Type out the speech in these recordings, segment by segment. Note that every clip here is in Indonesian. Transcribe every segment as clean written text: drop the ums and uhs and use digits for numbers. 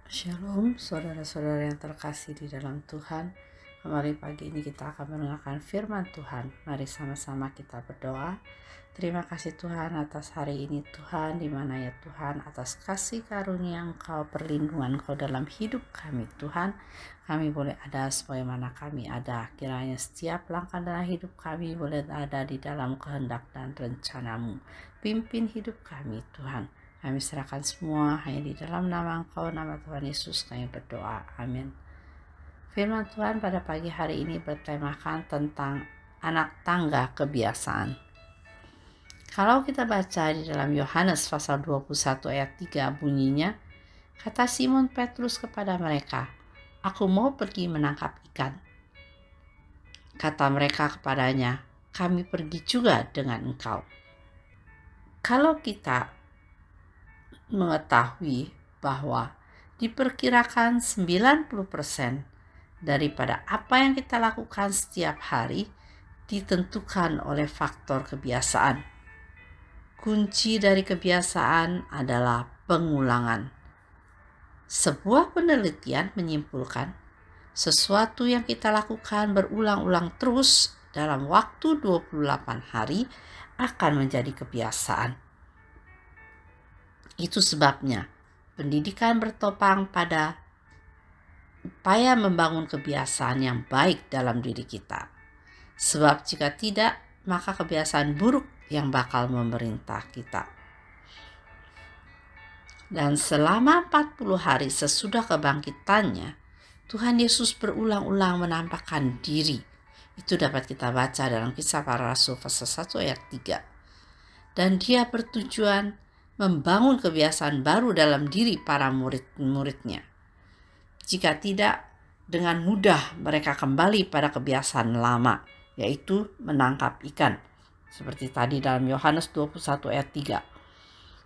Shalom, saudara-saudara yang terkasih di dalam Tuhan. Kembali pagi ini kita akan mendengarkan firman Tuhan. Mari sama-sama kita berdoa. Terima kasih Tuhan atas hari ini Tuhan, di mana ya Tuhan atas kasih karunia Engkau, perlindungan Engkau dalam hidup kami Tuhan. Kami boleh ada sebagaimana kami ada. Kiranya setiap langkah dalam hidup kami boleh ada di dalam kehendak dan rencana-Mu. Pimpin hidup kami Tuhan. Kami serahkan semua hanya di dalam nama Engkau, nama Tuhan Yesus kami berdoa. Amin. Firman Tuhan pada pagi hari ini bertemakan tentang anak tangga kebiasaan. Kalau kita baca di dalam Yohanes pasal 21 ayat 3 bunyinya, kata Simon Petrus kepada mereka, "Aku mau pergi menangkap ikan." Kata mereka kepadanya, "Kami pergi juga dengan engkau." Kalau kita mengetahui bahwa diperkirakan 90% daripada apa yang kita lakukan setiap hari ditentukan oleh faktor kebiasaan. Kunci dari kebiasaan adalah pengulangan. Sebuah penelitian menyimpulkan sesuatu yang kita lakukan berulang-ulang terus dalam waktu 28 hari akan menjadi kebiasaan. Itu sebabnya pendidikan bertopang pada upaya membangun kebiasaan yang baik dalam diri kita. Sebab jika tidak, maka kebiasaan buruk yang bakal memerintah kita. Dan selama 40 hari sesudah kebangkitannya, Tuhan Yesus berulang-ulang menampakkan diri. Itu dapat kita baca dalam Kisah Para Rasul pasal 1 ayat 3. Dan dia bertujuan membangun kebiasaan baru dalam diri para murid-muridnya. Jika tidak, dengan mudah mereka kembali pada kebiasaan lama, yaitu menangkap ikan. Seperti tadi dalam Yohanes 21 ayat 3,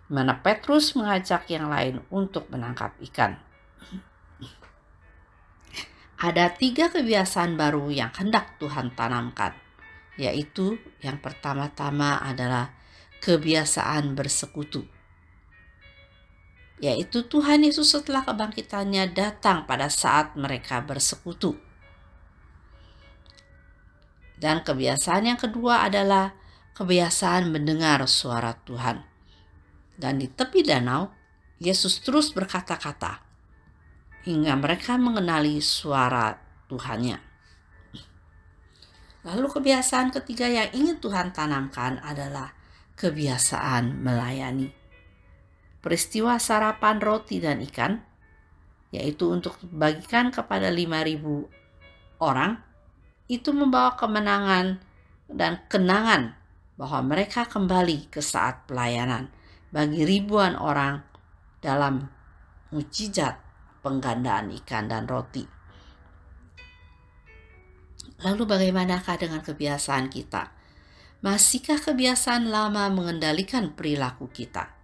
di mana Petrus mengajak yang lain untuk menangkap ikan. Ada 3 kebiasaan baru yang hendak Tuhan tanamkan, yaitu yang pertama-tama adalah kebiasaan bersekutu. Yaitu Tuhan Yesus setelah kebangkitannya datang pada saat mereka bersekutu. Dan kebiasaan yang kedua adalah kebiasaan mendengar suara Tuhan. Dan di tepi danau, Yesus terus berkata-kata hingga mereka mengenali suara Tuhannya. Lalu kebiasaan ketiga yang ingin Tuhan tanamkan adalah kebiasaan melayani. Peristiwa sarapan roti dan ikan, yaitu untuk dibagikan kepada 5.000 orang, itu membawa kemenangan dan kenangan bahwa mereka kembali ke saat pelayanan bagi ribuan orang dalam mukjizat penggandaan ikan dan roti. Lalu bagaimanakah dengan kebiasaan kita? Masihkah kebiasaan lama mengendalikan perilaku kita?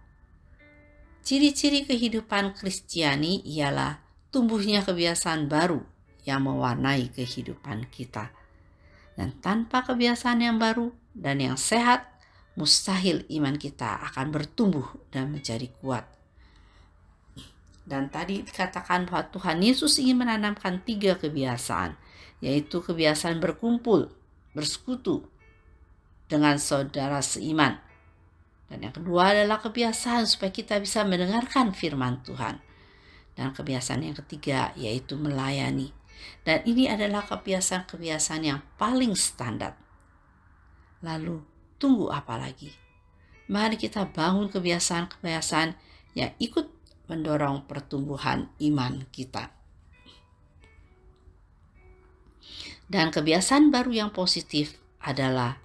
Ciri-ciri kehidupan Kristiani ialah tumbuhnya kebiasaan baru yang mewarnai kehidupan kita. Dan tanpa kebiasaan yang baru dan yang sehat, mustahil iman kita akan bertumbuh dan menjadi kuat. Dan tadi dikatakan bahwa Tuhan Yesus ingin menanamkan 3 kebiasaan, yaitu kebiasaan berkumpul, bersekutu dengan saudara seiman. Dan yang kedua adalah kebiasaan supaya kita bisa mendengarkan firman Tuhan. Dan kebiasaan yang ketiga yaitu melayani. Dan ini adalah kebiasaan-kebiasaan yang paling standar. Lalu tunggu apa lagi? Mari kita bangun kebiasaan-kebiasaan yang ikut mendorong pertumbuhan iman kita. Dan kebiasaan baru yang positif adalah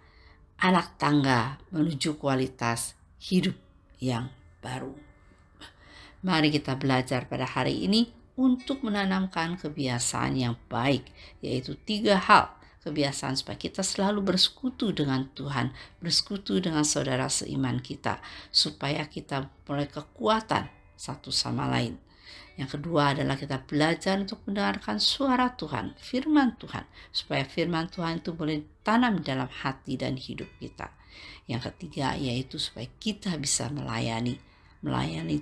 anak tangga menuju kualitas hidup yang baru. Mari kita belajar pada hari ini untuk menanamkan kebiasaan yang baik, yaitu 3 hal. Kebiasaan supaya kita selalu bersekutu dengan Tuhan, bersekutu dengan saudara seiman kita, supaya kita memperoleh kekuatan satu sama lain. Yang kedua adalah kita belajar untuk mendengarkan suara Tuhan, firman Tuhan, supaya firman Tuhan itu boleh tanam dalam hati dan hidup kita. Yang ketiga yaitu supaya kita bisa melayani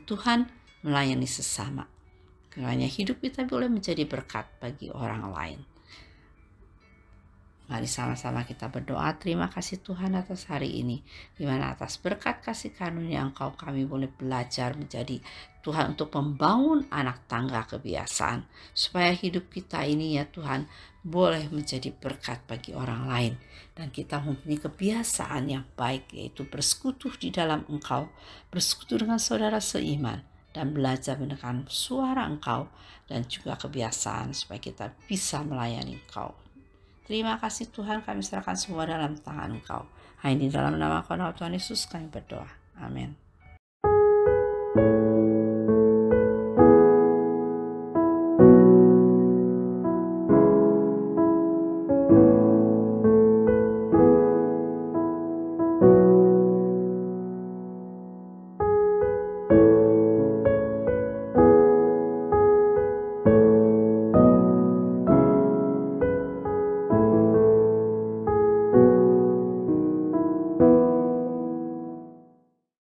Tuhan, melayani sesama. Kiranya hidup kita boleh menjadi berkat bagi orang lain. Mari sama-sama kita berdoa. Terima kasih Tuhan atas hari ini, di mana atas berkat kasih karunia Engkau kami boleh belajar menjadi Tuhan untuk membangun anak tangga kebiasaan, supaya hidup kita ini ya Tuhan boleh menjadi berkat bagi orang lain, dan kita mempunyai kebiasaan yang baik, yaitu bersekutu di dalam Engkau, bersekutu dengan saudara seiman, dan belajar mendengar suara Engkau, dan juga kebiasaan supaya kita bisa melayani Engkau. Terima kasih Tuhan, kami serahkan semua dalam tangan Engkau. Hanya di dalam nama Tuhan Yesus kami berdoa. Amin.